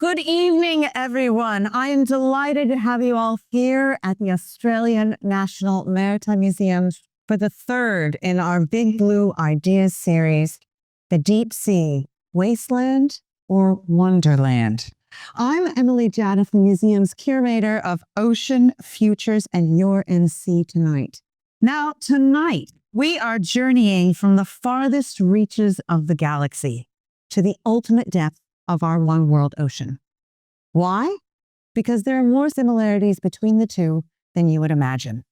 Good evening, everyone. I am delighted to have you all here at the Australian National Maritime Museum for the third in our Big Blue Ideas series, The Deep Sea, Wasteland or Wonderland. I'm Emily Jateff, the museum's curator of Ocean, Futures, and You're in Sea Tonight. Now, tonight, we are journeying from the farthest reaches of the galaxy to the ultimate depth of our one world ocean. Why? Because there are more similarities between the two than you would imagine.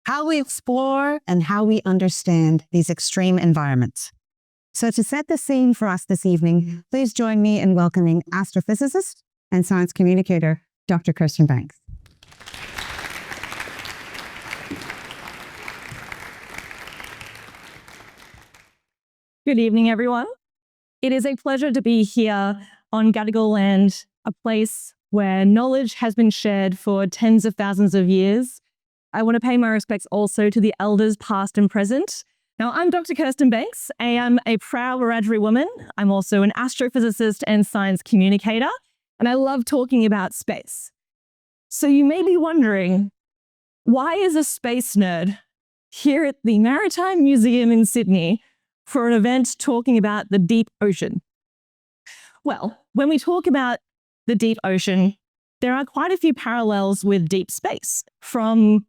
How we explore and how we understand these extreme environments. So to set the scene for us this evening, please join me in welcoming astrophysicist and science communicator, Dr. Kirsten Banks. Good evening, everyone. It is a pleasure to be here on Gadigal land, a place where knowledge has been shared for tens of thousands of years. I want to pay my respects also to the elders past and present. Now, I'm Dr. Kirsten Banks. I am a proud Wiradjuri woman. I'm also an astrophysicist and science communicator, and I love talking about space. So you may be wondering, why is a space nerd here at the Maritime Museum in Sydney for an event talking about the deep ocean? Well, when we talk about the deep ocean, there are quite a few parallels with deep space, from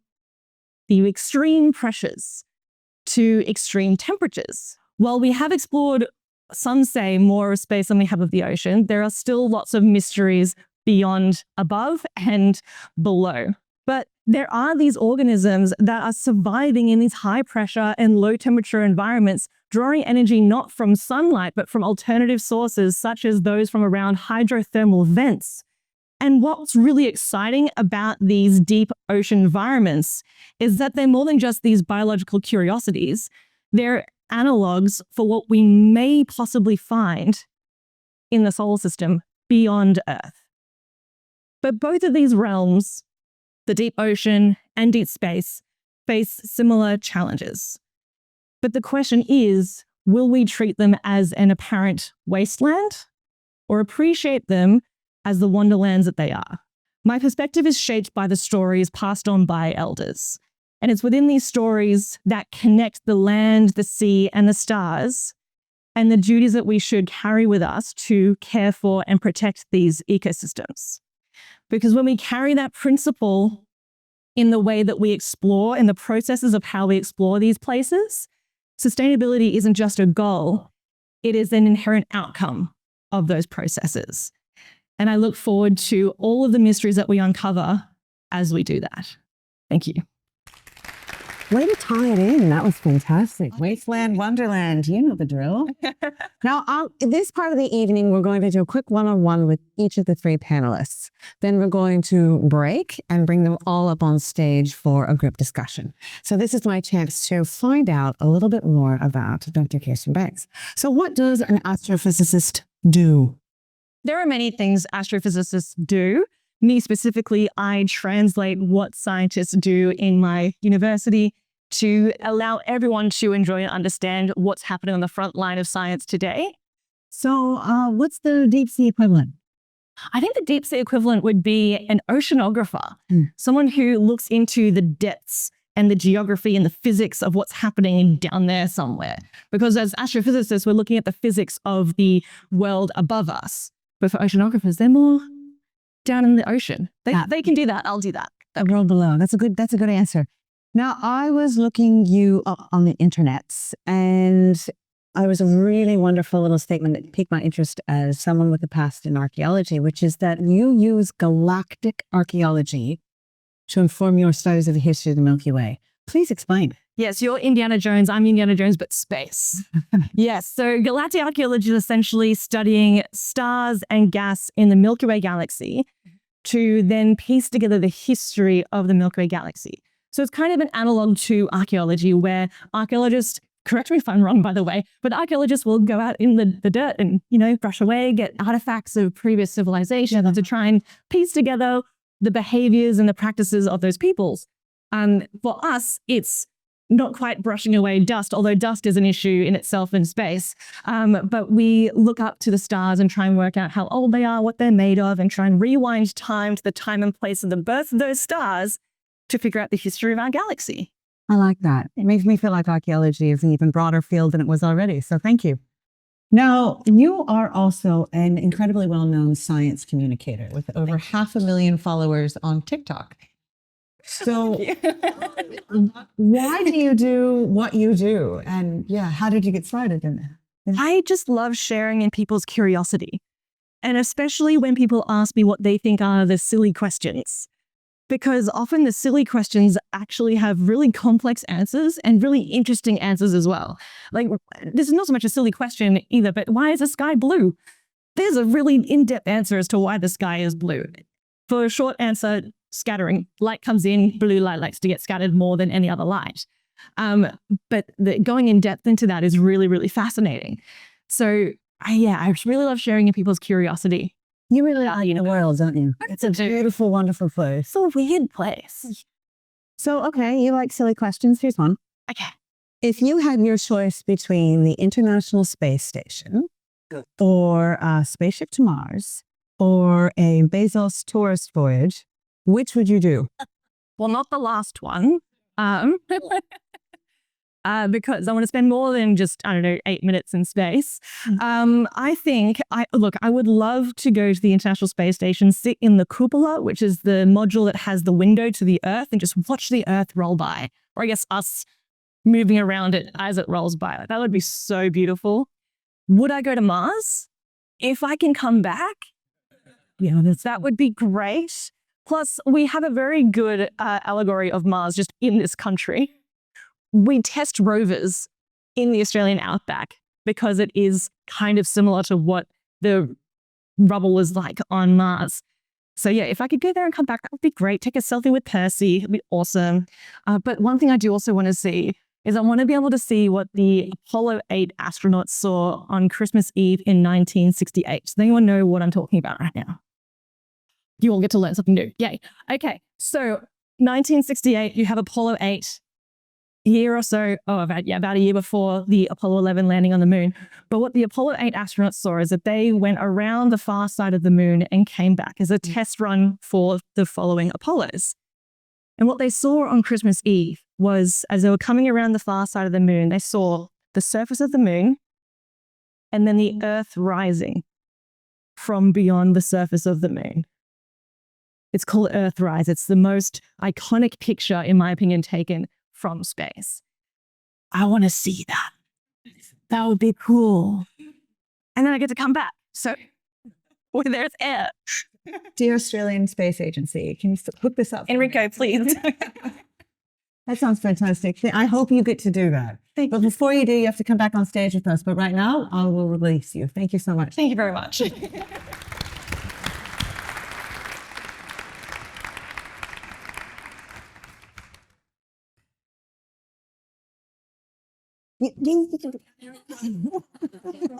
the extreme pressures to extreme temperatures. While we have explored, some say, more of space than we have of the ocean, there are still lots of mysteries beyond, above, and below. But there are these organisms that are surviving in these high pressure and low temperature environments, drawing energy not from sunlight, but from alternative sources, such as those from around hydrothermal vents. And what's really exciting about these deep ocean environments is that they're more than just these biological curiosities. They're analogs for what we may possibly find in the solar system beyond Earth. But both of these realms, the deep ocean and deep space, face similar challenges. But the question is, will we treat them as an apparent wasteland or appreciate them as the wonderlands that they are? My perspective is shaped by the stories passed on by elders. And it's within these stories that connect the land, the sea, and the stars, and the duties that we should carry with us to care for and protect these ecosystems. Because when we carry that principle in the way that we explore, in the processes of how we explore these places, sustainability isn't just a goal, it is an inherent outcome of those processes. And I look forward to all of the mysteries that we uncover as we do that. Thank you. Way to tie it in. That was fantastic. Wasteland, Wonderland, you know the drill. Now, this part of the evening, we're going to do a quick one-on-one with each of the three panelists. Then we're going to break and bring them all up on stage for a group discussion. So this is my chance to find out a little bit more about Dr. Kirsten Banks. So what does an astrophysicist do? There are many things astrophysicists do. Me specifically, I translate what scientists do in my university to allow everyone to enjoy and understand what's happening on the front line of science today. So what's the deep sea equivalent? I think the deep sea equivalent would be an oceanographer, someone who looks into the depths and the geography and the physics of what's happening down there somewhere. Because as astrophysicists, we're looking at the physics of the world above us. But for oceanographers, they're more down in the ocean. They can do that. I'll do that. The world below. That's a good answer. Now, I was looking you up on the internets, and I was a really wonderful little statement that piqued my interest as someone with a past in archaeology, which is that you use galactic archaeology to inform your studies of the history of the Milky Way. Please explain. Yes, you're Indiana Jones, I'm Indiana Jones, but space. Yes, so galactic archaeology is essentially studying stars and gas in the Milky Way galaxy to then piece together the history of the Milky Way galaxy. So it's kind of an analog to archaeology, where archaeologists, correct me if I'm wrong, by the way, but archaeologists will go out in the dirt and, brush away, get artifacts of previous civilizations to try and piece together the behaviors and the practices of those peoples. For us, it's not quite brushing away dust, although dust is an issue in itself in space. But we look up to the stars and try and work out how old they are, what they're made of, and try and rewind time to the time and place of the birth of those stars to figure out the history of our galaxy. I like that. It makes me feel like archaeology is an even broader field than it was already. So thank you. Now, you are also an incredibly well-known science communicator with over 500,000 followers on TikTok. So why do you do what you do? And yeah, how did you get started in that? I just love sharing in people's curiosity, and especially when people ask me what they think are the silly questions. Because often the silly questions actually have really complex answers and really interesting answers as well. Like, this is not so much a silly question either, but why is the sky blue? There's a really in-depth answer as to why the sky is blue. For a short answer, scattering. Light comes in, blue light likes to get scattered more than any other light. But going in depth into that is really, really fascinating. So I really love sharing in people's curiosity. You really are in the world, don't you? It's a beautiful, wonderful place. It's a weird place. So, okay, you like silly questions. Here's one. Okay. If you had your choice between the International Space Station or a spaceship to Mars or a Bezos tourist voyage, which would you do? Well, not the last one. Because I want to spend more than just, 8 minutes in space. I would love to go to the International Space Station, sit in the cupola, which is the module that has the window to the Earth, and just watch the Earth roll by. Or I guess us moving around it as it rolls by. That would be so beautiful. Would I go to Mars? If I can come back, that would be great. Plus, we have a very good allegory of Mars just in this country. We test rovers in the Australian outback because it is kind of similar to what the rubble is like on Mars. So yeah, if I could go there and come back, that would be great. Take a selfie with Percy. It'd be awesome. But one thing I do also want to see is I want to be able to see what the Apollo 8 astronauts saw on Christmas Eve in 1968. Does anyone know what I'm talking about right now? You all get to learn something new. Yay. Okay, so 1968, you have Apollo 8. Year or so, about a year before the Apollo 11 landing on the moon. But what the Apollo 8 astronauts saw is that they went around the far side of the moon and came back as a test run for the following Apollos. And what they saw on Christmas Eve was, as they were coming around the far side of the moon, they saw the surface of the moon and then the Earth rising from beyond the surface of the moon. It's called Earthrise. It's the most iconic picture, in my opinion, taken from space. I want to see that. That would be cool. And then I get to come back. So where there's air. Dear Australian Space Agency, can you hook this up? Enrico, please. That sounds fantastic. I hope you get to do that. But before you do, you have to come back on stage with us. But right now, I will release you. Thank you so much. Thank you very much.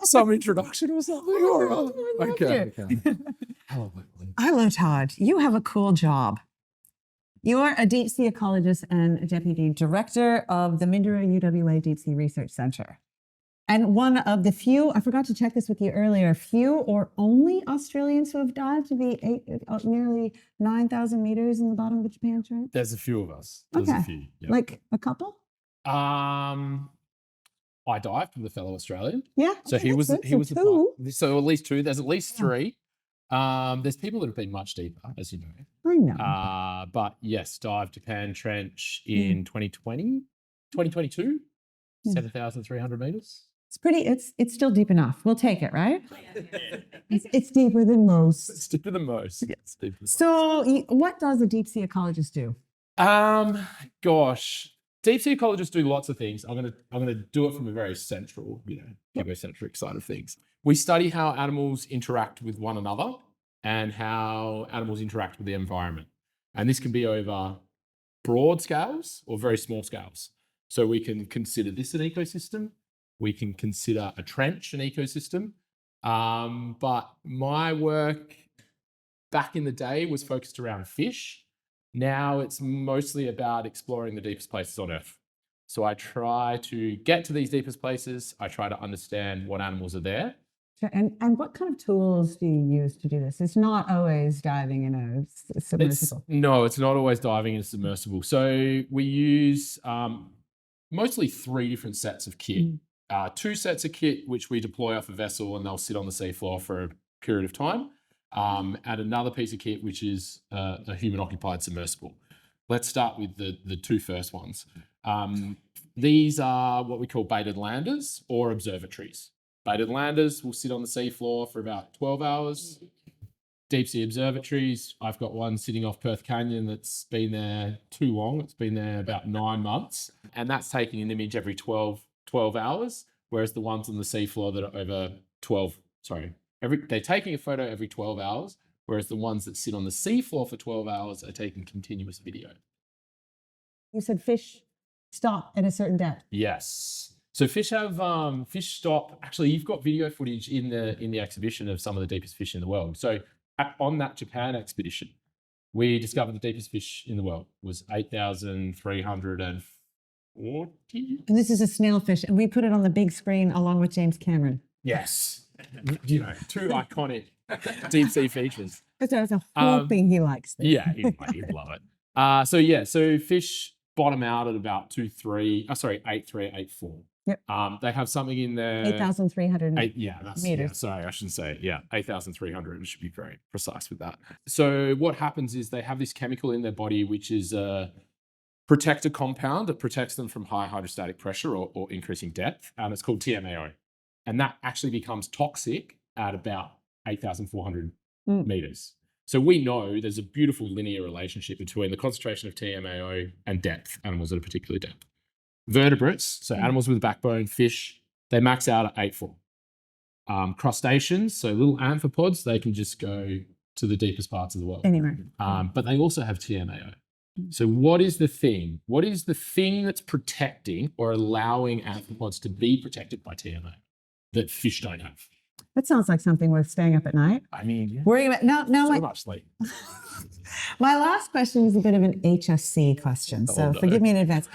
Some introduction or something? Or, okay. Hello, Todd. You have a cool job. You are a deep sea ecologist and a deputy director of the Minderoo UWA Deep Sea Research Center. And one of the few, I forgot to check this with you earlier, few or only Australians who have dived to the nearly 9,000 meters in the bottom of the Japan Trench? There's a few of us. There's a few. Yep. Like a couple? I dived with a fellow Australian. Yeah. So he was two. So at least two. There's at least three. There's people that have been much deeper, as you know. I know. But yes, dived Japan Trench in 2022, 7,300 meters. It's pretty. It's still deep enough. We'll take it, right? It's deeper than most. It's deeper than most. Yeah. It's deeper than So, what does a deep sea ecologist do? Gosh. Deep sea ecologists do lots of things. I'm gonna do it from a very central, egocentric side of things. We study how animals interact with one another and how animals interact with the environment. And this can be over broad scales or very small scales. So we can consider this an ecosystem. We can consider a trench an ecosystem. But my work back in the day was focused around fish. Now it's mostly about exploring the deepest places on Earth. So I try to get to these deepest places. I try to understand what animals are there. And what kind of tools do you use to do this? It's not always diving in a submersible. It's not always diving in a submersible. So we use mostly 3 different sets of kit. 2 sets of kit, which we deploy off a vessel and they'll sit on the seafloor for a period of time. And another piece of kit, which is a human-occupied submersible. Let's start with the 2 first ones. These are what we call baited landers or observatories. Baited landers will sit on the seafloor for about 12 hours. Deep sea observatories, I've got one sitting off Perth Canyon that's been there too long. It's been there about 9 months. And that's taking an image every 12 hours, whereas the ones on the seafloor that are over they're taking a photo every 12 hours, whereas the ones that sit on the seafloor for 12 hours are taking continuous video. You said fish stop at a certain depth. Yes. So fish stop. Actually, you've got video footage in the exhibition of some of the deepest fish in the world. So on that Japan expedition, we discovered the deepest fish in the world was 8,340. And this is a snailfish, and we put it on the big screen along with James Cameron. Yes. 2 iconic deep sea features. So I was hoping he likes this. Yeah, he'd love it. So fish bottom out at about 8,384. Yep. They have something in there. 8,300 meters. Yeah, sorry, I shouldn't say it. Yeah, 8,300. It should be very precise with that. So what happens is they have this chemical in their body, which is a protector compound that protects them from high hydrostatic pressure or increasing depth, and it's called TMAO. And that actually becomes toxic at about 8,400 meters. So we know there's a beautiful linear relationship between the concentration of TMAO and depth, animals at a particular depth. Vertebrates, so animals with a backbone, fish, they max out at 8 4. Crustaceans, so little amphipods, they can just go to the deepest parts of the world. Anywhere. But they also have TMAO. So what is the thing? What is the thing that's protecting or allowing amphipods to be protected by TMAO that fish don't have? That sounds like something worth staying up at night. I mean, yeah. Worrying about Much sleep. My last question is a bit of an HSC question, so forgive me in advance.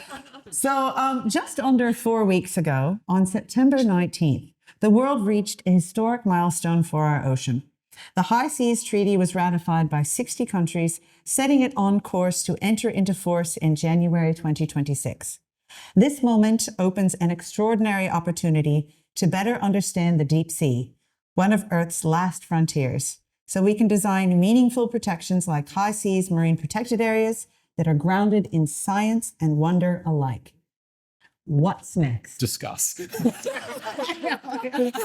So just under 4 weeks ago, on September 19th, the world reached a historic milestone for our ocean. The High Seas Treaty was ratified by 60 countries, setting it on course to enter into force in January 2026. This moment opens an extraordinary opportunity to better understand the deep sea, one of Earth's last frontiers, so we can design meaningful protections like high seas marine protected areas that are grounded in science and wonder alike. What's next? Discuss.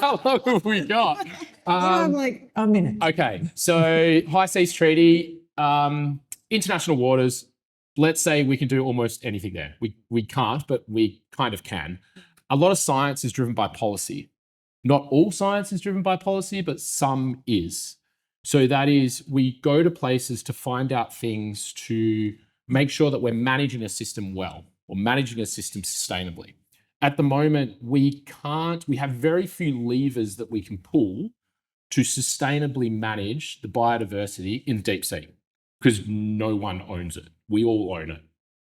How long have we got? I'm like a minute. Okay, so High Seas Treaty, international waters. Let's say we can do almost anything there. We can't, but we kind of can. A lot of science is driven by policy. Not all science is driven by policy, but some is. So that is, we go to places to find out things to make sure that we're managing a system well or managing a system sustainably. At the moment, we have very few levers that we can pull to sustainably manage the biodiversity in the deep sea because no one owns it. We all own it.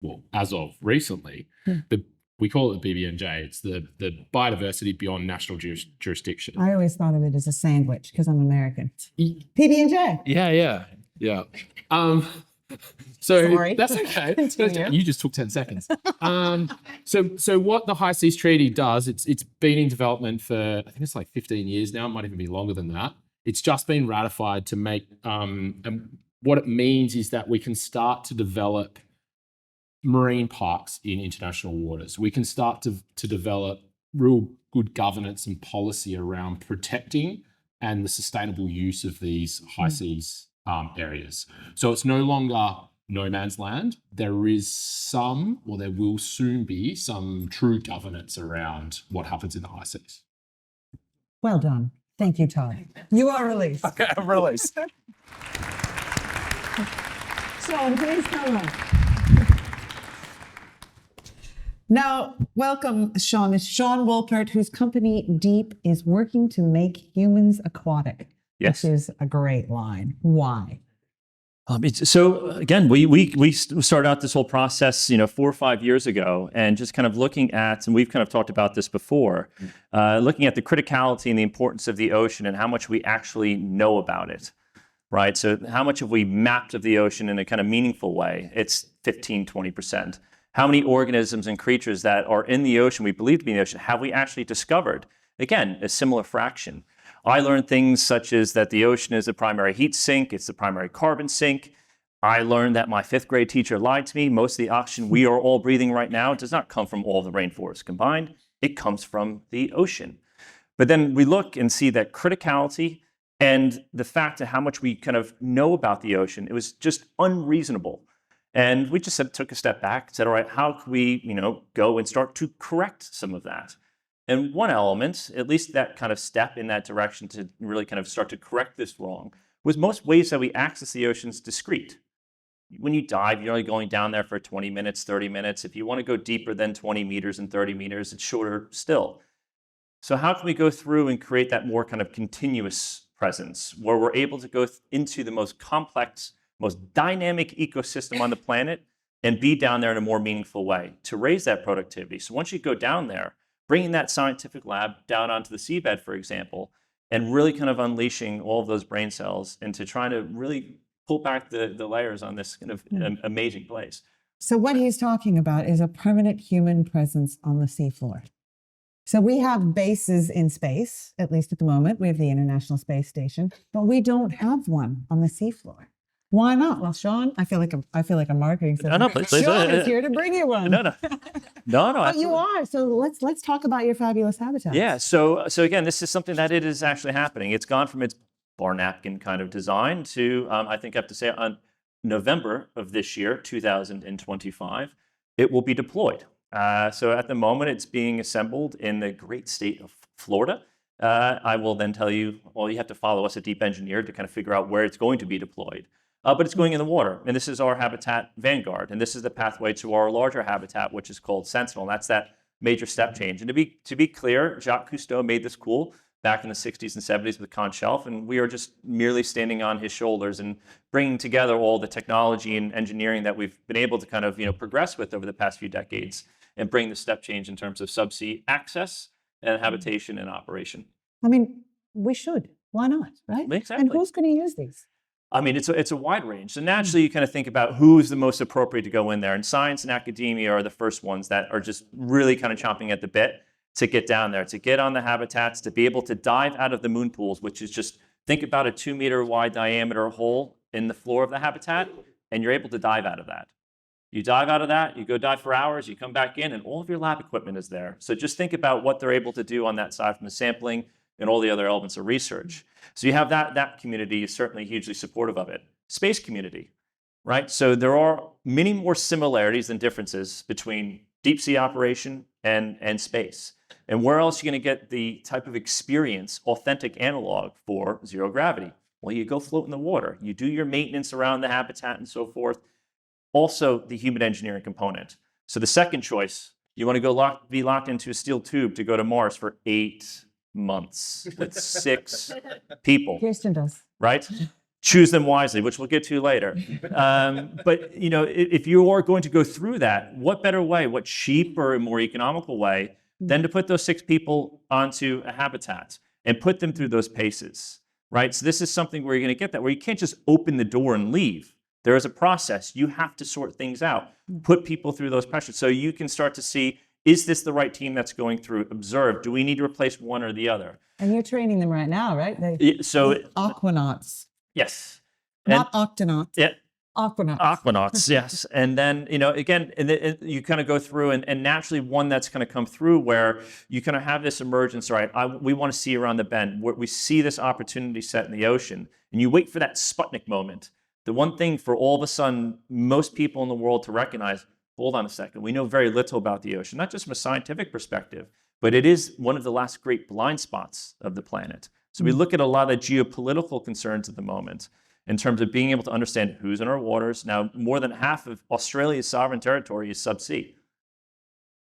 Well, as of recently, we call it the BBNJ. It's the biodiversity beyond national jurisdiction. I always thought of it as a sandwich because I'm American. PB&J. Yeah. So Sorry. That's okay. You just took 10 seconds. So what the High Seas Treaty does, it's been in development for, I think it's like 15 years now. It might even be longer than that. It's just been ratified to make, and what it means is that we can start to develop marine parks in international waters. We can start to develop real good governance and policy around protecting and the sustainable use of these high seas areas. So it's no longer no man's land. There is some, or there will soon be some true governance around what happens in the high seas. Well done. Thank you, Todd. You are released. Okay, I'm released. Sean, please come on. Now, welcome, Sean. It's Sean Wolpert, whose company Deep is working to make humans aquatic. Yes. Which is a great line. Why? So again, we started out this whole process, 4 or 5 years ago, and just kind of looking at, and we've kind of talked about this before, looking at the criticality and the importance of the ocean and how much we actually know about it, right? So how much have we mapped of the ocean in a kind of meaningful way? It's 15, 20%. How many organisms and creatures that are in the ocean, we believe to be in the ocean, have we actually discovered? Again, a similar fraction. I learned things such as that the ocean is the primary heat sink, it's the primary carbon sink. I learned that my 5th grade teacher lied to me. Most of the oxygen we are all breathing right now does not come from all the rainforests combined. It comes from the ocean. But then we look and see that criticality and the fact of how much we kind of know about the ocean, it was just unreasonable. And we just took a step back and said, all right, how can we, go and start to correct some of that? And one element, at least that kind of step in that direction to really kind of start to correct this wrong, was most ways that we access the ocean is discrete. When you dive, you're only going down there for 20 minutes, 30 minutes. If you want to go deeper than 20 meters and 30 meters, it's shorter still. So how can we go through and create that more kind of continuous presence where we're able to go into the most complex, most dynamic ecosystem on the planet and be down there in a more meaningful way to raise that productivity? So once you go down there, bringing that scientific lab down onto the seabed, for example, and really kind of unleashing all of those brain cells into trying to really pull back the layers on this kind of amazing place. So what he's talking about is a permanent human presence on the seafloor. So we have bases in space, at least at the moment. We have the International Space Station, but we don't have one on the seafloor. Why not? Well, Sean, I feel like a marketing. No, please. Sean is here to bring you one. No. But you are. So let's talk about your fabulous habitat. Yeah. So again, this is something that it is actually happening. It's gone from its bar napkin kind of design to I think I have to say on November of this year, 2025, it will be deployed. So at the moment, it's being assembled in the great state of Florida. I will then tell you, well, you have to follow us at Deep Engineer to kind of figure out where it's going to be deployed. But it's going in the water, and this is our habitat vanguard, and this is the pathway to our larger habitat, which is called Sentinel. That's that major step change. And to be clear, Jacques Cousteau made this cool back in the 60s and 70s with Conch Shelf, and we are just merely standing on his shoulders and bringing together all the technology and engineering that we've been able to kind of progress with over the past few decades and bring the step change in terms of subsea access and habitation and operation. I mean, we should. Why not, right? Exactly. And who's going to use these? I mean, it's a wide range. So naturally, you kind of think about who is the most appropriate to go in there. And science and academia are the first ones that are just really kind of chomping at the bit to get down there, to get on the habitats, to be able to dive out of the moon pools, which is just, think about a 2-meter wide diameter hole in the floor of the habitat, and you're able to dive out of that. You dive out of that, you go dive for hours, you come back in, and all of your lab equipment is there. So just think about what they're able to do on that side from the sampling and all the other elements of research. So you have that community is certainly hugely supportive of it. Space community, right? So there are many more similarities than differences between deep sea operation and space. And where else are you going to get the type of experience, authentic analog for zero gravity? Well, you go float in the water. You do your maintenance around the habitat and so forth. Also, the human engineering component. So the second choice, you want to go be locked into a steel tube to go to Mars for 8 months. That's 6 people. Kirsten does. Right? Choose them wisely, which we'll get to later. But if you are going to go through that, what better way, what cheaper and more economical way than to put those 6 people onto a habitat and put them through those paces, right? So this is something where you're going to get that, where you can't just open the door and leave. There is a process. You have to sort things out, put people through those pressures so you can start to see, is this the right team that's going through? Observe, do we need to replace one or the other? And you're training them right now, right? So aquanauts. Yes. Not octonauts. Yeah. Aquanauts. Aquanauts, yes. And then, again, you kind of go through and naturally one that's going to come through where you kind of have this emergence, right? We want to see around the bend. We see this opportunity set in the ocean and you wait for that Sputnik moment. The one thing for all of a sudden, most people in the world to recognize, hold on a second, we know very little about the ocean, not just from a scientific perspective, but it is one of the last great blind spots of the planet. So we look at a lot of geopolitical concerns at the moment in terms of being able to understand who's in our waters. Now, more than half of Australia's sovereign territory is subsea.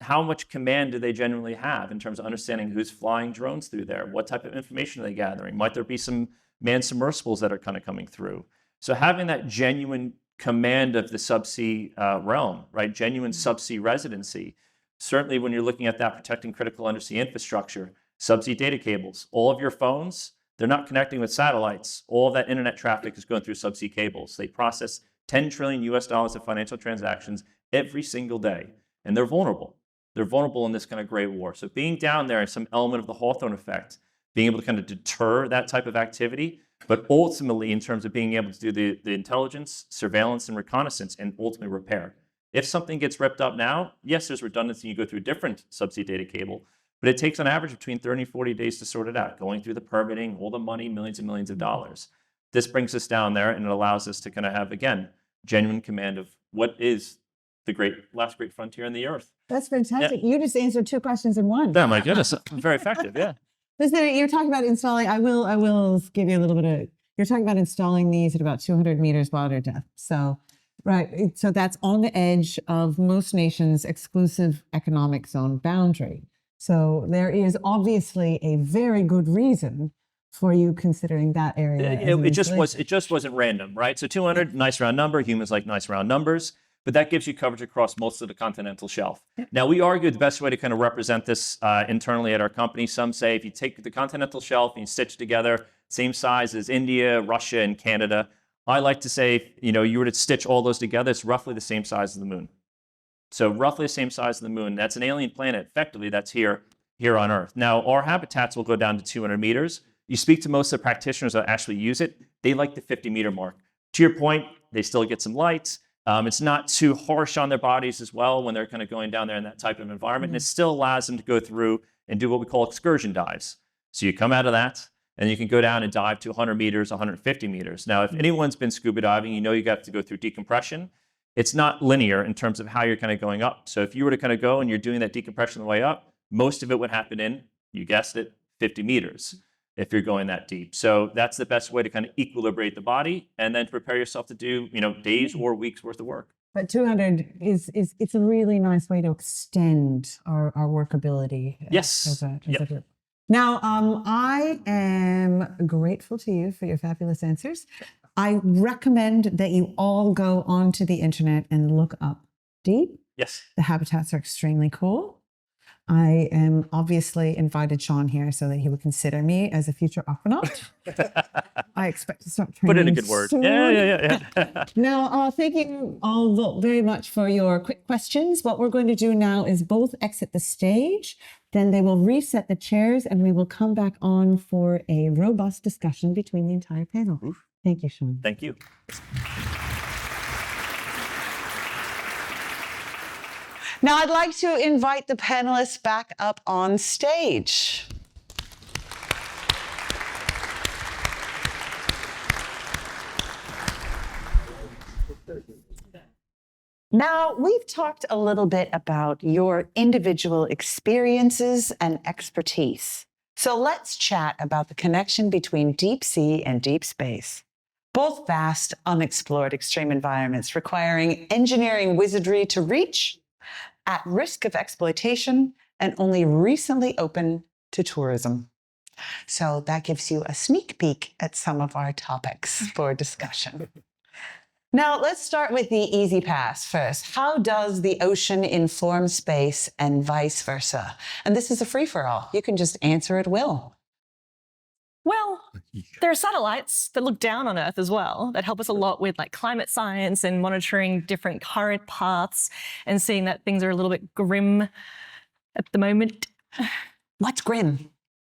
How much command do they genuinely have in terms of understanding who's flying drones through there? What type of information are they gathering? Might there be some manned submersibles that are kind of coming through? So having that genuine command of the subsea realm, right? Genuine subsea residency. Certainly when you're looking at that, protecting critical undersea infrastructure, subsea data cables, all of your phones, they're not connecting with satellites. All of that internet traffic is going through subsea cables. They process 10 trillion US dollars of financial transactions every single day. And they're vulnerable. They're vulnerable in this kind of great war. So being down there is some element of the Hawthorne effect, being able to kind of deter that type of activity, but ultimately in terms of being able to do the intelligence, surveillance, and reconnaissance, and ultimately repair. If something gets ripped up now, yes, there's redundancy. You go through a different subsea data cable, but it takes on average between 30 and 40 days to sort it out, going through the permitting, all the money, millions and millions of dollars. This brings us down there, and it allows us to kind of have, again, genuine command of what is the last great frontier on the earth. That's fantastic. You just answered 2 questions in one. Oh my goodness, very effective, yeah. Listen, you're talking about installing, I will give you a little bit of, you're talking about installing these at about 200 meters water depth. So, right, so that's on the edge of most nations' exclusive economic zone boundary. So there is obviously a very good reason for you considering that area. It just wasn't random, right? So 200, nice round number. Humans like nice round numbers, but that gives you coverage across most of the continental shelf. Now, we argue the best way to kind of represent this internally at our company, some say if you take the continental shelf and you stitch together, same size as India, Russia, and Canada. I like to say, you were to stitch all those together, it's roughly the same size as the moon. So roughly the same size as the moon. That's an alien planet, effectively, that's here on Earth. Now, our habitats will go down to 200 meters. You speak to most of the practitioners that actually use it, they like the 50-meter mark. To your point, they still get some light. It's not too harsh on their bodies as well when they're kind of going down there in that type of environment. And it still allows them to go through and do what we call excursion dives. So you come out of that, and you can go down and dive to 100 meters, 150 meters. Now, if anyone's been scuba diving, you got to go through decompression. It's not linear in terms of how you're kind of going up. So if you were to kind of go and you're doing that decompression on the way up, most of it would happen in, you guessed it, 50 meters if you're going that deep. So that's the best way to kind of equilibrate the body and then prepare yourself to do, days or weeks worth of work. But 200 it's a really nice way to extend our workability. Yes. As a group. Now, I am grateful to you for your fabulous answers. I recommend that you all go onto the internet and look up deep. Yes. The habitats are extremely cool. I am obviously invited Sean here so that he would consider me as a future aquanaut. I expect to start training. Put in a good word. soon. Yeah. Now, thank you all very much for your quick questions. What we're going to do now is both exit the stage, then they will reset the chairs, and we will come back on for a robust discussion between the entire panel. Oof. Thank you, Sean. Thank you. Now I'd like to invite the panelists back up on stage. Now, we've talked a little bit about your individual experiences and expertise. So let's chat about the connection between deep sea and deep space. Both vast, unexplored extreme environments requiring engineering wizardry to reach, at risk of exploitation, and only recently open to tourism. So that gives you a sneak peek at some of our topics for discussion. Now, let's start with the easy pass first. How does the ocean inform space and vice versa? And this is a free-for-all. You can just answer at will. Well, there are satellites that look down on Earth as well that help us a lot with climate science and monitoring different current paths and seeing that things are a little bit grim at the moment. What's grim?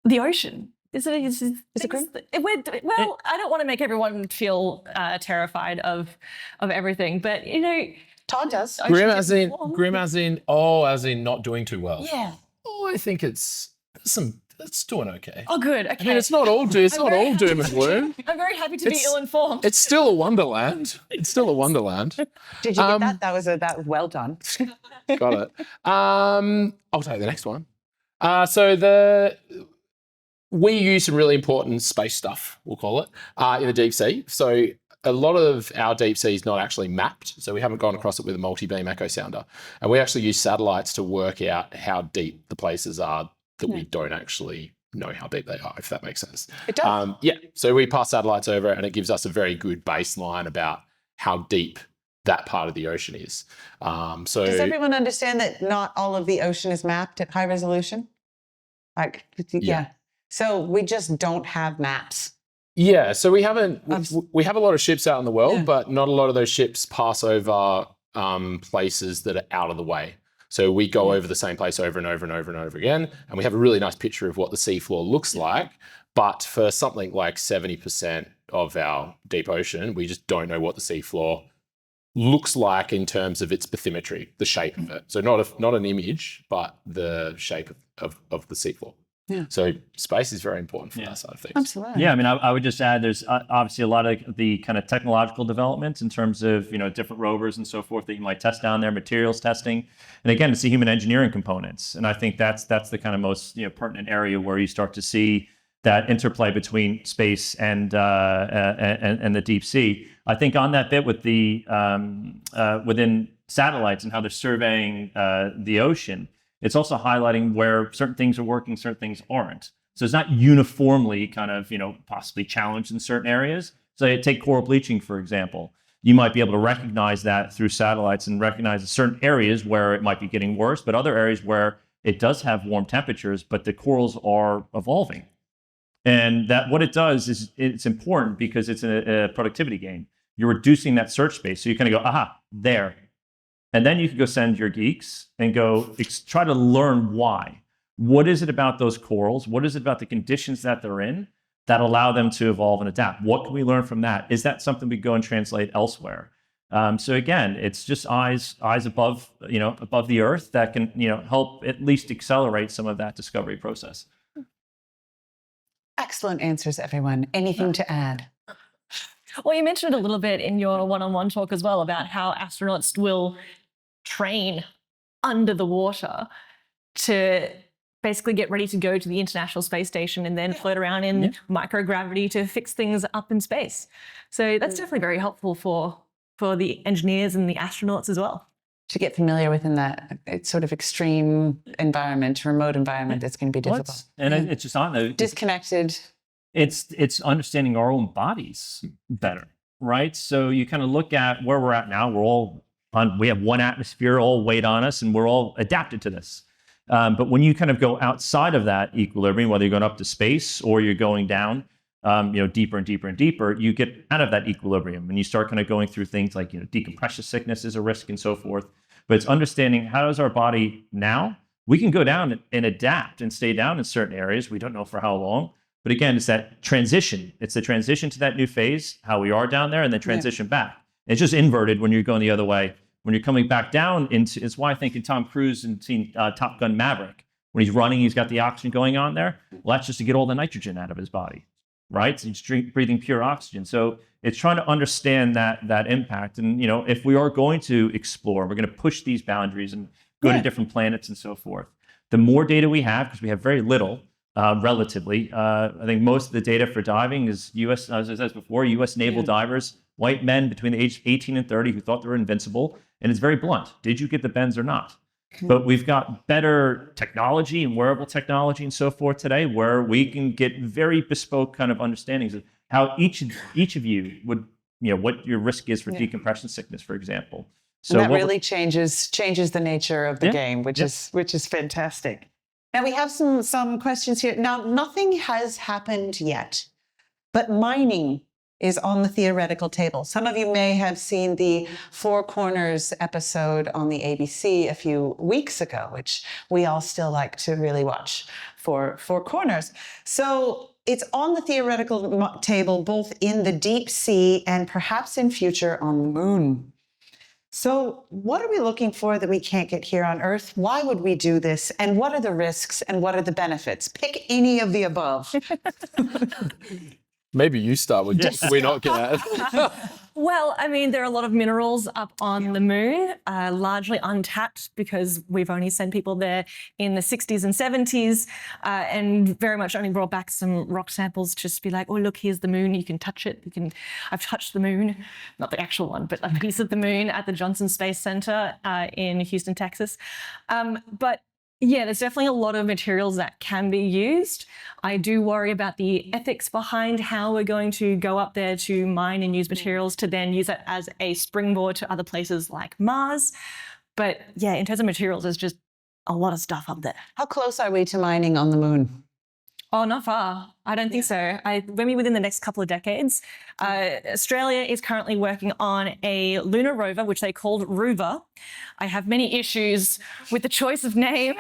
The ocean. Is it grim? Well, I don't want to make everyone feel terrified of everything, but Todd does. Grim as in not doing too well. Yeah. Oh, I think it's doing okay. Oh, good. Okay. I mean, it's not all doom and gloom. I'm very happy to be ill-informed. It's still a wonderland. Did you get that? That was well done. Got it. I'll take the next one. We use some really important space stuff, we'll call it, in the deep sea. So a lot of our deep sea is not actually mapped. So we haven't gone across it with a multi-beam echo sounder. And we actually use satellites to work out how deep the places are that we don't actually know how deep they are, if that makes sense. It does. Yeah, so we pass satellites over and it gives us a very good baseline about how deep that part of the ocean is. So Does everyone understand that not all of the ocean is mapped at high resolution? Like, yeah. So we just don't have maps. Yeah, so we have a lot of ships out in the world, but not a lot of those ships pass over places that are out of the way. So we go over the same place over and over and over and over again, and we have a really nice picture of what the seafloor looks like. But for something like 70% of our deep ocean, we just don't know what the seafloor looks like in terms of its bathymetry, the shape of it. So not an image, but the shape of the seafloor. Yeah. So space is very important for that side of things. Absolutely. Yeah, I mean, I would just add there's obviously a lot of the kind of technological developments in terms of, different rovers and so forth that you might test down there, materials testing. And again, it's the human engineering components. And I think that's the kind of most pertinent area where you start to see that interplay between space and the deep sea. I think on that bit with the within satellites and how they're surveying the ocean, it's also highlighting where certain things are working, certain things aren't. So it's not uniformly kind of, possibly challenged in certain areas. So take coral bleaching, for example. You might be able to recognize that through satellites and recognize certain areas where it might be getting worse, but other areas where it does have warm temperatures, but the corals are evolving. And that what it does is it's important because it's a productivity gain. You're reducing that search space. So you kind of go, aha, there. And then you can go send your geeks and go try to learn why. What is it about those corals? What is it about the conditions that they're in that allow them to evolve and adapt? What can we learn from that? Is that something we go and translate elsewhere? So again, it's just eyes above, above the earth that can, help at least accelerate some of that discovery process. Excellent answers, everyone. Anything to add? Well, you mentioned a little bit in your one-on-one talk as well about how astronauts will train under the water to basically get ready to go to the International Space Station and then float around in microgravity to fix things up in space. So that's definitely very helpful for the engineers and the astronauts as well. To get familiar within that sort of extreme environment, remote environment, that's going to be difficult. It's just on the disconnected. It's understanding our own bodies better, right? So you kind of look at where we're at now. We have one atmosphere, all weight on us, and we're all adapted to this. But when you kind of go outside of that equilibrium, whether you're going up to space or you're going down, deeper and deeper and deeper, you get out of that equilibrium and you start kind of going through things like, decompression sickness is a risk and so forth. But it's understanding how is our body now? We can go down and adapt and stay down in certain areas. We don't know for how long. But again, it's that transition. It's the transition to that new phase, how we are down there, and then transition back. It's just inverted when you're going the other way. When you're coming back down it's why I think in Tom Cruise and seeing Top Gun Maverick, when he's running, he's got the oxygen going on there. Well, that's just to get all the nitrogen out of his body, right? So he's breathing pure oxygen. So it's trying to understand that impact. And, if we are going to explore, we're going to push these boundaries and go to different planets and so forth. The more data we have, because we have very little, relatively, I think most of the data for diving is U.S., as I said before, U.S. naval divers, white men between the age 18 and 30 who thought they were invincible. And it's very blunt. Did you get the bends or not? But we've got better technology and wearable technology and so forth today where we can get very bespoke kind of understandings of how each of you would, what your risk is for decompression sickness, for example. So and that really changes the nature of the game, which is fantastic. Now we have some questions here. Now, nothing has happened yet, but mining is on the theoretical table. Some of you may have seen the Four Corners episode on the ABC a few weeks ago, which we all still like to really watch for Four Corners. So it's on the theoretical table, both in the deep sea and perhaps in future on the moon. So what are we looking for that we can't get here on Earth? Why would we do this? And what are the risks and what are the benefits? Pick any of the above. Maybe you start with we're not going to. Well, I mean, there are a lot of minerals up on the moon, largely untapped because we've only sent people there in the 60s and 70s and very much only brought back some rock samples just to be like, oh, look, here's the moon. You can touch it. I've touched the moon, not the actual one, but a piece of the moon at the Johnson Space Center in Houston, Texas. But Yeah, there's definitely a lot of materials that can be used. I do worry about the ethics behind how we're going to go up there to mine and use materials to then use it as a springboard to other places like Mars. But yeah, in terms of materials, there's just a lot of stuff up there. How close are we to mining on the moon? Oh, not far. I don't think so. Maybe within the next couple of decades. Australia is currently working on a lunar rover, which they called Rover. I have many issues with the choice of name,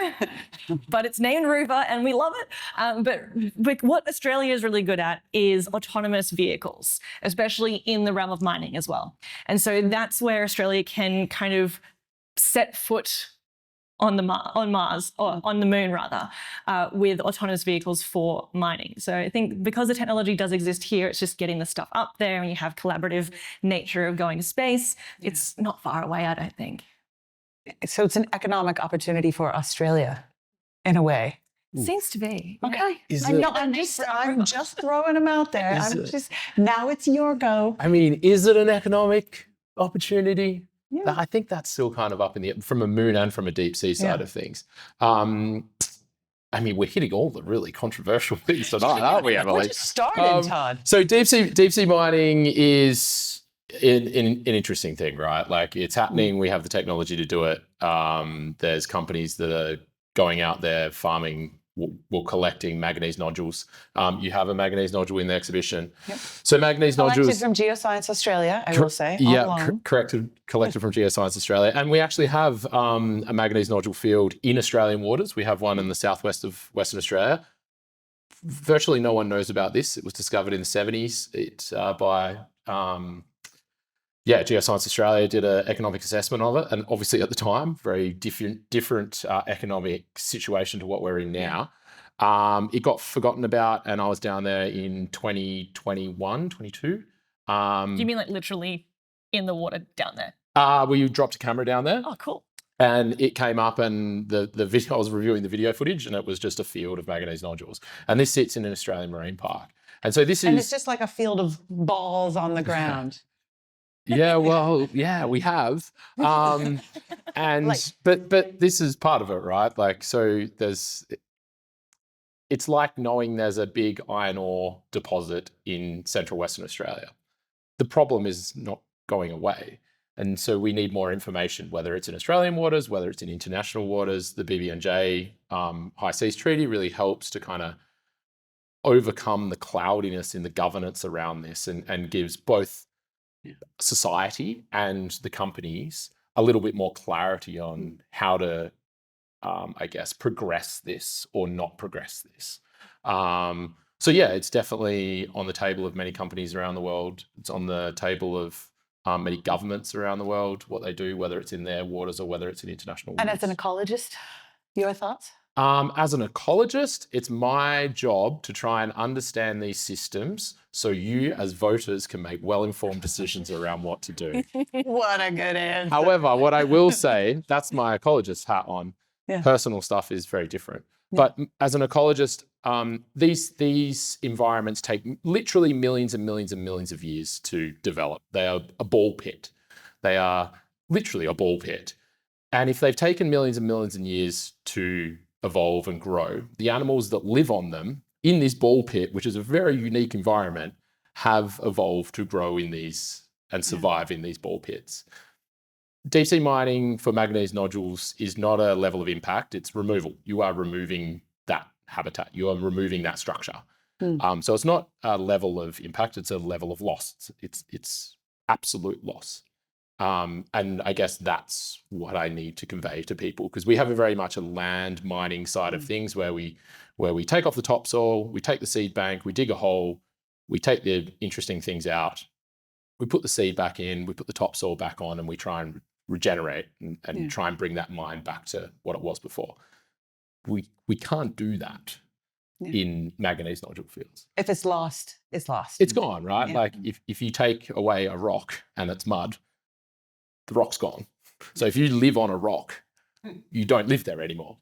but it's named Rover and we love it. But what Australia is really good at is autonomous vehicles, especially in the realm of mining as well. And so that's where Australia can kind of set foot on Mars, or on the moon rather, with autonomous vehicles for mining. So I think because the technology does exist here, it's just getting the stuff up there, and you have collaborative nature of going to space. It's not far away, I don't think. So it's an economic opportunity for Australia, in a way. Seems to be. Okay. Is I'm just throwing them out there. Now it's your go. I mean, is it an economic opportunity? Yeah. I think that's still kind of up in the, from a moon and from a deep sea side of things. I mean, we're hitting all the really controversial things tonight, aren't we, Emily? We're just started, Todd. So deep sea mining is an interesting thing, right? Like, it's happening. We have the technology to do it. There's companies that are going out there farming, collecting manganese nodules. You have a manganese nodule in the exhibition. Yep. So manganese nodules... Collected from Geoscience Australia, I will say. Yeah, collected from Geoscience Australia. And we actually have a manganese nodule field in Australian waters. We have one in the southwest of Western Australia. Virtually no one knows about this. It was discovered in the 70s. It's by... Geoscience Australia did an economic assessment of it, and obviously at the time, very different economic situation to what we're in now. It got forgotten about, and I was down there in 2021, 22. Do you mean like literally in the water down there? Well, you dropped a camera down there. Oh, cool. And it came up, and the video, I was reviewing the video footage, and it was just a field of manganese nodules. And this sits in an Australian marine park. And so this is... And it's just like a field of balls on the ground. Yeah, well, yeah, we have. And but this is part of it, right? Like, so it's like knowing there's a big iron ore deposit in central Western Australia. The problem is not going away. And so we need more information, whether it's in Australian waters, whether it's in international waters. The BB&J High Seas Treaty really helps to kind of overcome the cloudiness in the governance around this, and gives both society and the companies a little bit more clarity on how to, I guess, progress this or not progress this. So yeah, it's definitely on the table of many companies around the world. It's on the table of many governments around the world, what they do, whether it's in their waters or whether it's in international waters. And as an ecologist, your thoughts? As an ecologist, it's my job to try and understand these systems so you as voters can make well-informed decisions around what to do. What a good answer. However, what I will say, that's my ecologist hat on. Yeah. Personal stuff is very different. Yeah. But as an ecologist, these environments take literally millions and millions and millions of years to develop. They are a ball pit. They are literally a ball pit. And if they've taken millions and millions of years to evolve and grow, the animals that live on them in this ball pit, which is a very unique environment, have evolved to grow in these and survive in these ball pits. Deep sea mining for manganese nodules is not a level of impact, it's removal. You are removing that habitat, you are removing that structure. So it's not a level of impact, it's a level of loss. It's absolute loss. And I guess that's what I need to convey to people, because we have very much a land mining side of things where we take off the topsoil, we take the seed bank, we dig a hole, we take the interesting things out, we put the seed back in, we put the topsoil back on, and we try and regenerate and try and bring that mine back to what it was before. We can't do that in manganese nodule fields. If it's lost, it's lost. It's gone, right? Yeah. Like if you take away a rock and it's mud, the rock's gone. So if you live on a rock, you don't live there anymore,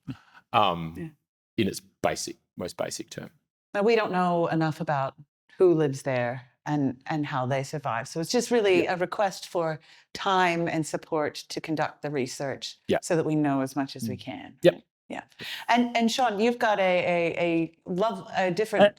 in its most basic term. Now, we don't know enough about who lives there and how they survive. So it's just really a request for time and support to conduct the research so that we know as much as we can. Yep. Yeah. And Sean, you've got a different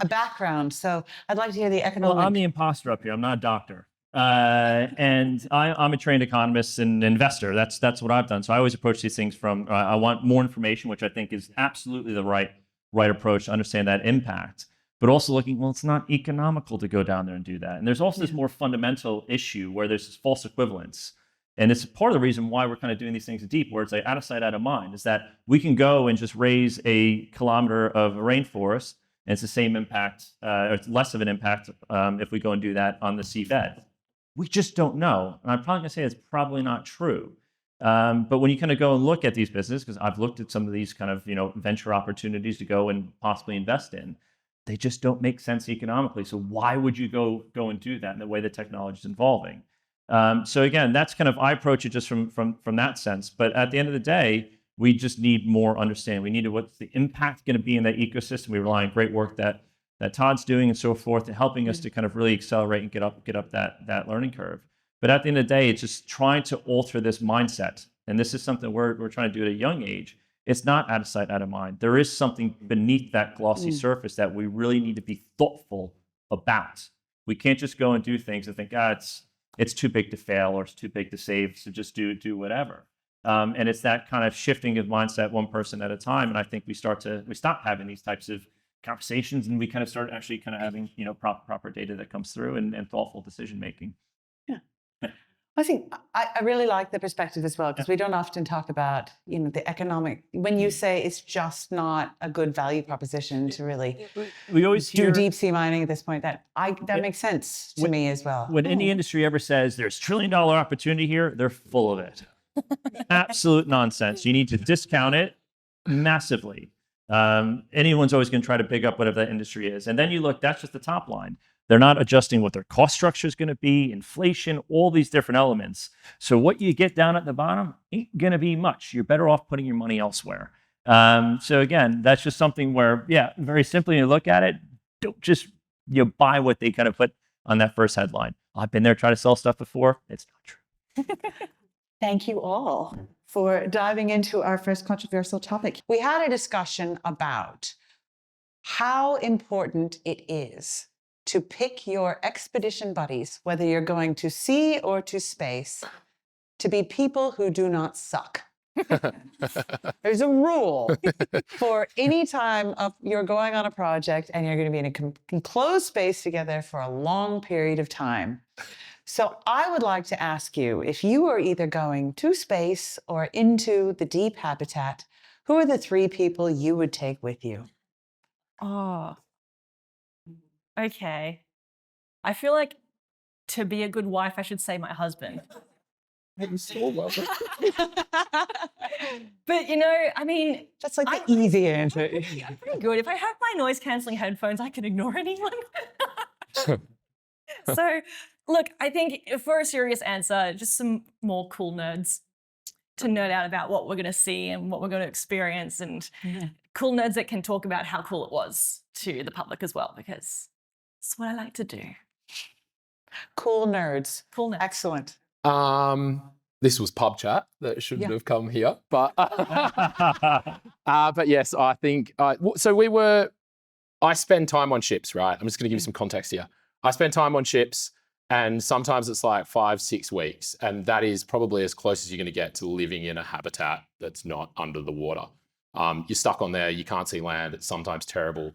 a background. So I'd like to hear the economic. Well, I'm the imposter up here. I'm not a doctor. And I'm a trained economist and investor. That's what I've done. So I always approach these things from, I want more information, which I think is absolutely the right approach to understand that impact. But also looking, well, it's not economical to go down there and do that. And there's also this more fundamental issue where there's this false equivalence. And it's part of the reason why we're kind of doing these things deep, where it's like out of sight, out of mind, is that we can go and just raise a kilometer of a rainforest, and it's the same impact, or it's less of an impact if we go and do that on the seabed. We just don't know. And I'm probably going to say it's probably not true. But when you kind of go and look at these businesses, because I've looked at some of these kind of venture opportunities to go and possibly invest in, they just don't make sense economically. So why would you go and do that in the way the technology is evolving? So again, that's kind of, I approach it just from that sense. But at the end of the day, we just need more understanding. We need what's the impact going to be in that ecosystem. We rely on great work that Todd's doing and so forth, and helping us to kind of really accelerate and get up that learning curve. But at the end of the day, it's just trying to alter this mindset. And this is something we're trying to do at a young age. It's not out of sight, out of mind. There is something beneath that glossy surface that we really need to be thoughtful about. We can't just go and do things and think, it's too big to fail, or it's too big to save, so just do whatever. And it's that kind of shifting of mindset one person at a time. And I think we stop having these types of conversations, and we kind of start actually kind of having proper data that comes through and thoughtful decision making. I think I really like the perspective as well, because we don't often talk about, the economic, when you say it's just not a good value proposition to really we always do deep sea mining at this point. That makes sense to me as well. When any industry ever says there's $1 trillion opportunity here, they're full of it. Absolute nonsense. You need to discount it massively. Anyone's always going to try to big up whatever that industry is. And then you look, that's just the top line. They're not adjusting what their cost structure is going to be, inflation, all these different elements. So what you get down at the bottom ain't going to be much. You're better off putting your money elsewhere. So again, that's just something where, very simply, you look at it, don't just buy what they kind of put on that first headline. I've been there trying to sell stuff before. It's not true. Thank you all for diving into our first controversial topic. We had a discussion about how important it is to pick your expedition buddies, whether you're going to sea or to space, to be people who do not suck. There's a rule for any time you're going on a project and you're going to be in a enclosed space together for a long period of time. So I would like to ask you, if you are either going to space or into the deep habitat, who are the 3 people you would take with you? Oh, okay. I feel like to be a good wife, I should say my husband. I'm so welcome. But I mean, That's like the easy answer. I'm pretty good. If I have my noise cancelling headphones, I can ignore anyone. So, look, I think for a serious answer, just some more cool nerds to nerd out about what we're going to see and what we're going to experience, and cool nerds that can talk about how cool it was to the public as well, because it's what I like to do. Cool nerds. Cool nerds. Excellent. This was pub chat that shouldn't have come here, but but yes, I think so. I spend time on ships, right? I'm just going to give you some context here. I spend time on ships, and sometimes it's like 5-6 weeks, and that is probably as close as you're going to get to living in a habitat that's not under the water. You're stuck on there. You can't see land. It's sometimes terrible.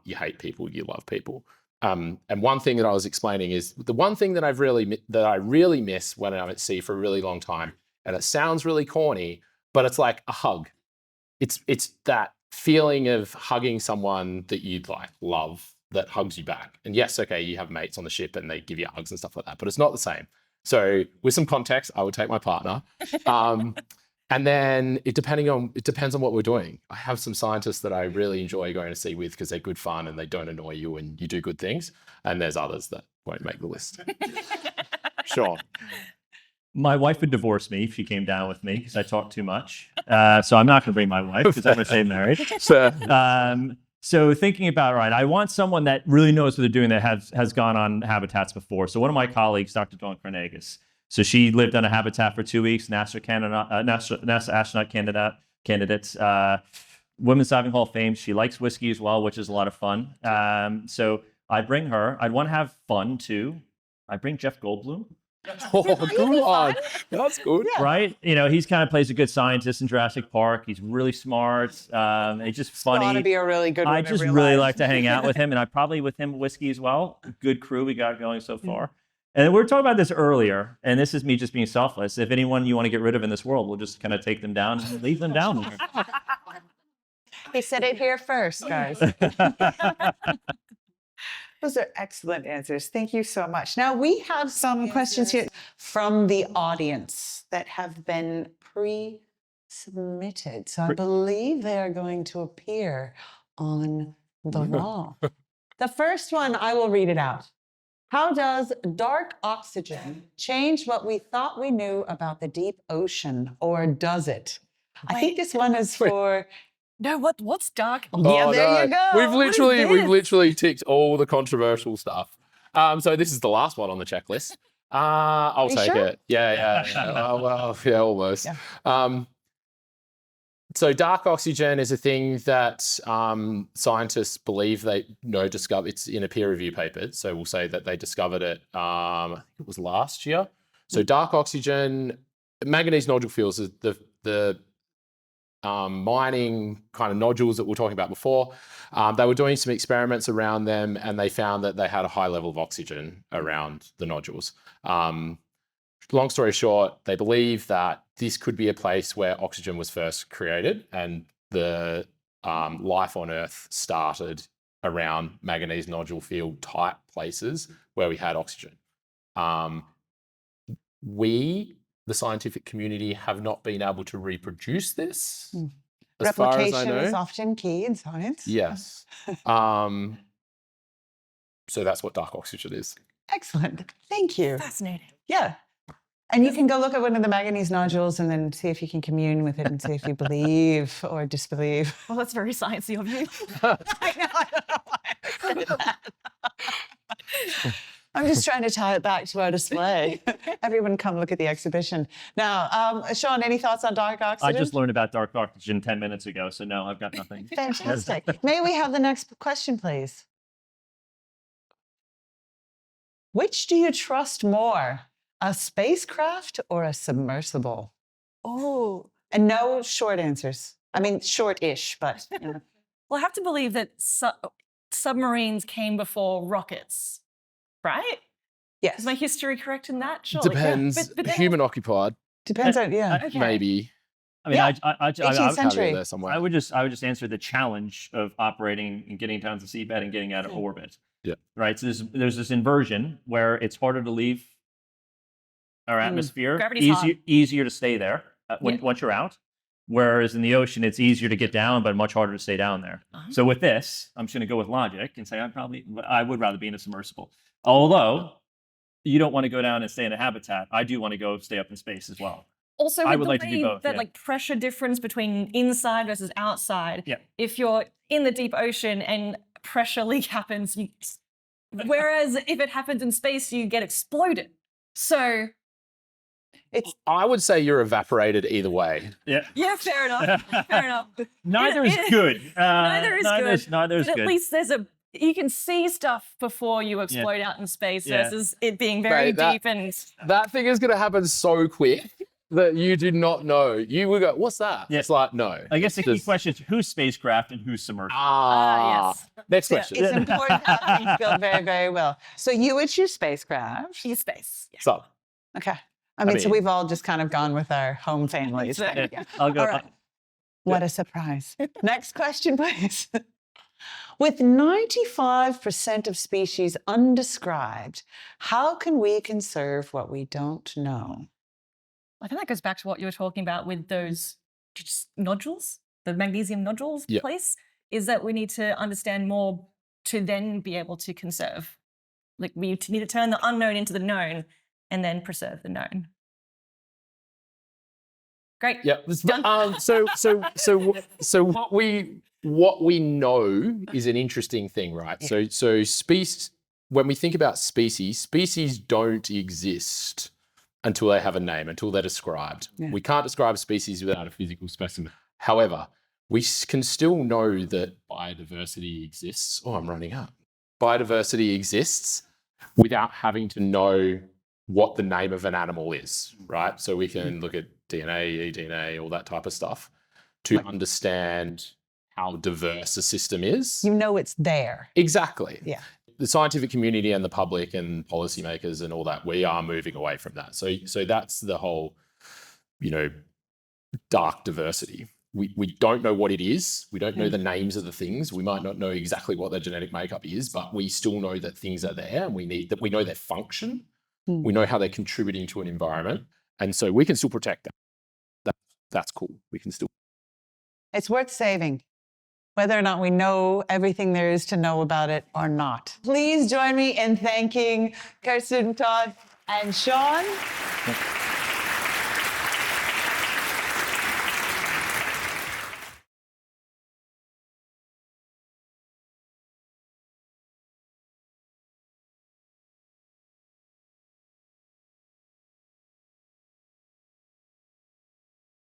You hate people. You love people. And one thing that I was explaining is the one thing that I really miss when I'm at sea for a really long time, and it sounds really corny, but it's like a hug. It's that feeling of hugging someone that you'd love, that hugs you back. And yes, okay, you have mates on the ship and they give you hugs and stuff like that, but it's not the same. So with some context, I would take my partner. And then it depends on what we're doing. I have some scientists that I really enjoy going to sea with because they're good fun and they don't annoy you and you do good things. And there's others that won't make the list. Sure. My wife would divorce me if she came down with me because I talk too much. So I'm not going to bring my wife because I'm going to stay married. So thinking about, right, I want someone that really knows what they're doing, that has gone on habitats before. So one of my colleagues, Dr. Todd Bond, so she lived on a habitat for 2 weeks, NASA astronaut candidate, candidates. Women's Diving Hall of Fame. She likes whiskey as well, which is a lot of fun. So I bring her. I'd want to have fun too. I bring Jeff Goldblum. Oh, God. That's good. Right? You know, he's kind of plays a good scientist in Jurassic Park. He's really smart. He's just funny. It's got to be a really good one. I just really like to hang out with him, and I probably with him whiskey as well. Good crew we got going so far. And we were talking about this earlier, and this is me just being selfless. If anyone you want to get rid of in this world, we'll just kind of take them down and leave them down there. He said it here first, guys. Those are excellent answers. Thank you so much. Now, we have some questions here from the audience that have been pre-submitted. So I believe they are going to appear on the wall. The first one, I will read it out. How does dark oxygen change what we thought we knew about the deep ocean, or does it? I think this one is for... No, what's dark? Yeah, there you go. We've literally ticked all the controversial stuff. So this is the last one on the checklist. I'll take it. Yeah. Well, yeah, almost. Yeah. So dark oxygen is a thing that scientists believe they discover. It's in a peer review paper. So we'll say that they discovered it. I think it was last year. So dark oxygen, manganese nodule fields is the mining kind of nodules that we were talking about before. They were doing some experiments around them, and they found that they had a high level of oxygen around the nodules. Long story short, they believe that this could be a place where oxygen was first created, and the life on Earth started around manganese nodule field type places where we had oxygen. The scientific community, have not been able to reproduce this. As far as I know. Replication is often key in science. Yes. So that's what dark oxygen is. Excellent. Thank you. Fascinating. Yeah. And you can go look at one of the manganese nodules and then see if you can commune with it and see if you believe or disbelieve. Well, that's very sciencey of you. I don't know why I said that. I'm just trying to tie it back to our display. Everyone come look at the exhibition. Now, Sean, any thoughts on dark oxygen? I just learned about dark oxygen 10 minutes ago, so no, I've got nothing. Fantastic. May we have the next question, please? Which do you trust more, a spacecraft or a submersible? Oh. And no short answers. I mean, short-ish, but, you know. Well, I have to believe that submarines came before rockets. Right? Yes. Is my history correct in that? Surely. Depends. Yeah. But Human occupied. Depends on, yeah. Okay. Maybe. I mean, Yeah. 18th century. There somewhere. I would just answer the challenge of operating and getting down to the seabed and getting out of orbit. Yeah. Right. So there's this inversion where it's harder to leave our atmosphere. Gravity's hard. Easier to stay there once you're out. Whereas in the ocean, it's easier to get down, but much harder to stay down there. So with this, I'm just going to go with logic and say I would rather be in a submersible. Although you don't want to go down and stay in a habitat, I do want to go stay up in space as well. Also, I with would the like to do way both, that yeah. like pressure difference between inside versus outside. Yeah. If you're in the deep ocean and pressure leak happens, whereas if it happens in space, you get exploded. So I would say you're evaporated either way. Yeah. yeah, fair enough. Fair enough. Neither is good. Neither is good. Neither is But good. at least you can see stuff before you explode out in space versus it being very Mate, deep and That thing is going to happen so quick that you do not know. You will go, what's that? Yeah. It's like, no. I guess the key Just- question is who's spacecraft and who's submersible. yes. Next question. It's important to have things go very, very well. So you would choose spacecraft. use space. Yeah. So, Okay. I mean, so mean- we've all just kind of gone with our home families. Yeah. Yeah. I'll go. All right. What a surprise. Next question, please. With 95% of species undescribed, how can we conserve what we don't know? I think that goes back to what you were talking about with those just nodules, the magnesium nodules Yeah. place, is that we need to understand more to then be able to conserve. Like we need to turn the unknown into the known and then preserve the known. Great. yeah. Done. So what we know is an interesting thing, right? Yeah. So species, when we think about species don't exist until they have a name, until they're described. Yeah. We can't describe species without a physical specimen. However, we can still know that biodiversity exists. Oh, I'm running out. Biodiversity exists without having to know what the name of an animal is, right? So we can look at DNA, eDNA, all that type of stuff to understand how diverse a system is. You know it's there. Exactly. Yeah. The scientific community and the public and policymakers and all that, we are moving away from that. So that's the whole, dark diversity. We don't know what it is. We don't know the names of the things. We might not know exactly what their genetic makeup is, but we still know that things are there, and we know their function. We know how they're contributing to an environment. And so we can still protect that. That's cool. We can still. It's worth saving, whether or not we know everything there is to know about it or not. Please join me in thanking Kirsten, Todd, and Sean.